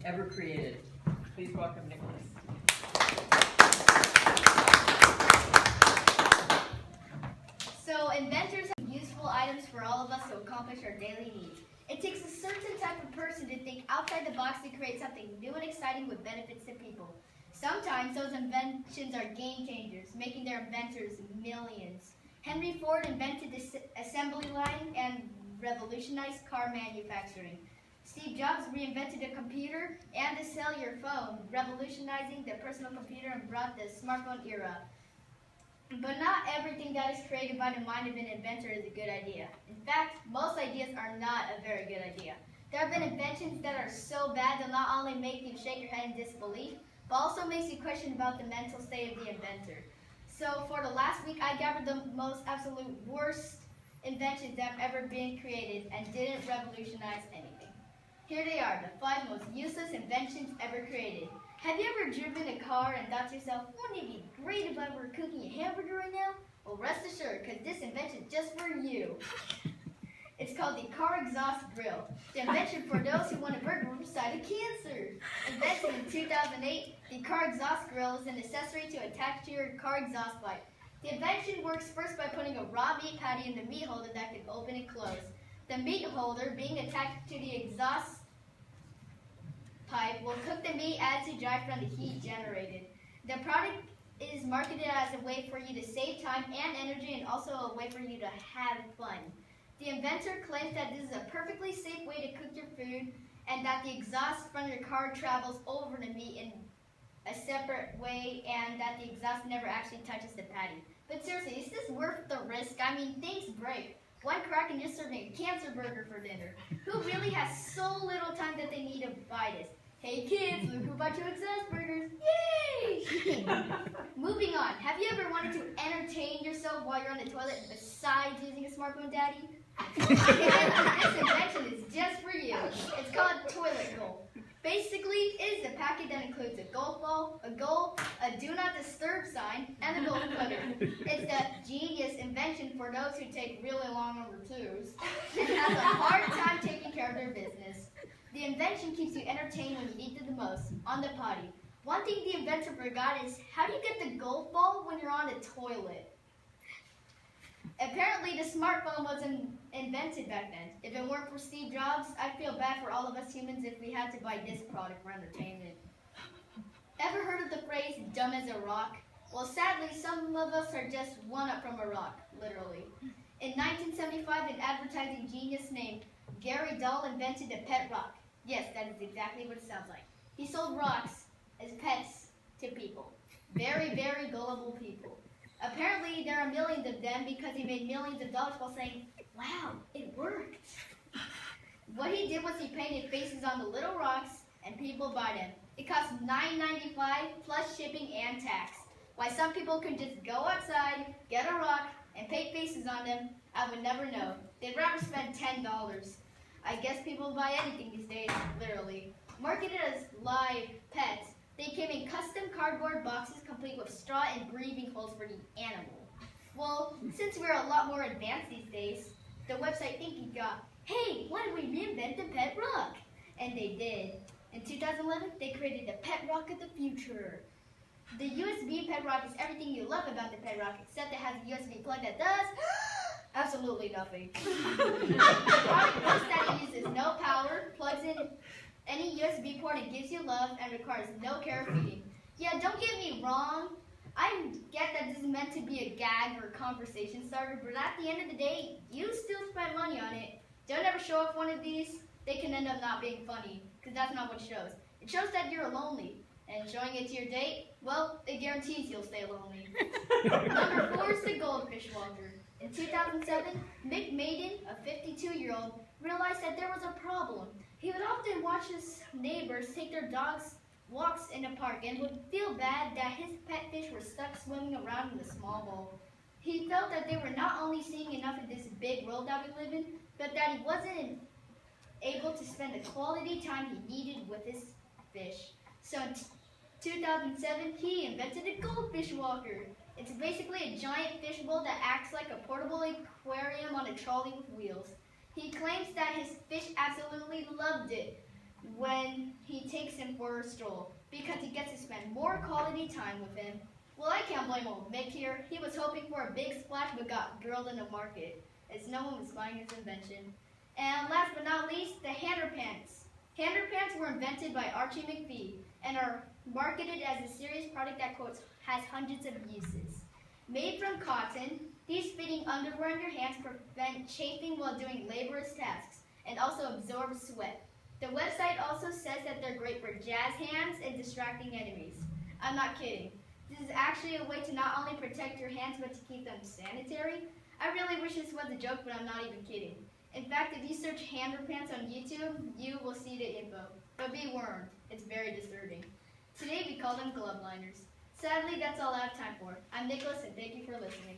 ever created. Please welcome Nicholas. So inventors have useful items for all of us to accomplish our daily needs. It takes a certain type of person to think outside the box to create something new and exciting with benefits to people. Sometimes those inventions are game changers, making their inventors millions. Henry Ford invented the assembly line and revolutionized car manufacturing. Steve Jobs reinvented a computer and the cellular phone, revolutionizing the personal computer and brought the smartphone era. But not everything that is created by the mind of an inventor is a good idea. In fact, most ideas are not a very good idea. There have been inventions that are so bad they'll not only make you shake your head in disbelief, but also makes you question about the mental state of the inventor. So for the last week, I gathered the most absolute worst inventions that have ever been created and didn't revolutionize anything. Here they are, the 5 most useless inventions ever created. Have you ever driven a car and thought to yourself, wouldn't it be great if I were cooking a hamburger right now? Well, rest assured, because this invention is just for you. It's called the car exhaust grill. The invention for those who want to burger with a side of cancer. Invented in 2008, the car exhaust grill is an accessory to attach to your car exhaust pipe. The invention works first by putting a raw meat patty in the meat holder that can open and close. The meat holder being attached to the exhaust pipe will cook the meat as it dries from the heat generated. The product is marketed as a way for you to save time and energy and also a way for you to have fun. The inventor claims that this is a perfectly safe way to cook your food and that the exhaust from your car travels over the meat in a separate way and that the exhaust never actually touches the patty. But seriously, is this worth the risk? I mean, things break. One crack and you're serving a cancer burger for dinner. Who really has so little time that they need to buy this? Hey kids, look who bought you exhaust burgers. Yay! Moving on, have you ever wanted to entertain yourself while you're on the toilet besides using a smartphone, Daddy? This invention is just for you. It's called toilet goal. Basically, it is a packet that includes a golf ball, a goal, a do not disturb sign, and a goal cutter. It's the genius invention for those who take really long number 2s and have a hard time taking care of their business. The invention keeps you entertained when you need it the most, on the potty. One thing the inventor forgot is, how do you get the golf ball when you're on the toilet? Apparently, the smartphone wasn't invented back then. If it weren't for Steve Jobs, I'd feel bad for all of us humans if we had to buy this product for entertainment. Ever heard of the phrase, dumb as a rock? Well, sadly, some of us are just one up from a rock, literally. In 1975, an advertising genius named Gary Dahl invented a pet rock. Yes, that is exactly what it sounds like. He sold rocks as pets to people. Very, very gullible people. Apparently, there are millions of them because he made millions of dollars while saying, wow, it worked. What he did was he painted faces on the little rocks and people buy them. It cost $9.95 plus shipping and tax. Why some people could just go outside, get a rock, and paint faces on them, I would never know. They'd rather spend $10. I guess people buy anything these days, literally. Marketed as live pets, they came in custom cardboard boxes complete with straw and breathing holes for the animal. Well, since we're a lot more advanced these days, the website thinking got, hey, why don't we reinvent the pet rock? And they did. In 2011, they created the pet rock of the future. The USB pet rock is everything you love about the pet rock, except it has a USB plug that does absolutely nothing. The product boasts that it uses no power, plugs in any USB port, and gives you love, and requires no care or feeding. Yeah, don't get me wrong. I get that this is meant to be a gag or a conversation starter, but at the end of the day, you still spent money on it. Don't ever show off one of these. They can end up not being funny, because that's not what it shows. It shows that you're lonely. And showing it to your date, well, it guarantees you'll stay lonely. Number 4 is the goldfish walker. In 2007, Mick Maiden, a 52-year-old, realized that there was a problem. He would often watch his neighbors take their dogs walks in a park and would feel bad that his pet fish were stuck swimming around in the small bowl. He felt that they were not only seeing enough of this big world that we live in, but that he wasn't able to spend the quality time he needed with his fish. So in 2007, he invented a goldfish walker. It's basically a giant fishbowl that acts like a portable aquarium on a trolley with wheels. He claims that his fish absolutely loved it. when he takes him for a stroll because he gets to spend more quality time with him. Well, I can't blame old Mick here. He was hoping for a big splash but got grilled in the market as no one was buying his invention. And last but not least, the hander pants. Hander pants were invented by Archie McPhee and are marketed as a serious product that, quotes, has hundreds of uses. Made from cotton, these fitting underwear on your hands prevent chafing while doing laborious tasks and also absorb sweat. The website also says that they're great for jazz hands and distracting enemies. I'm not kidding. This is actually a way to not only protect your hands but to keep them sanitary. I really wish this was a joke, but I'm not even kidding. In fact, if you search hander pants on YouTube, you will see the info. But be warned, it's very disturbing. Today we call them glove liners. Sadly, that's all I have time for. I'm Nicholas, and thank you for listening.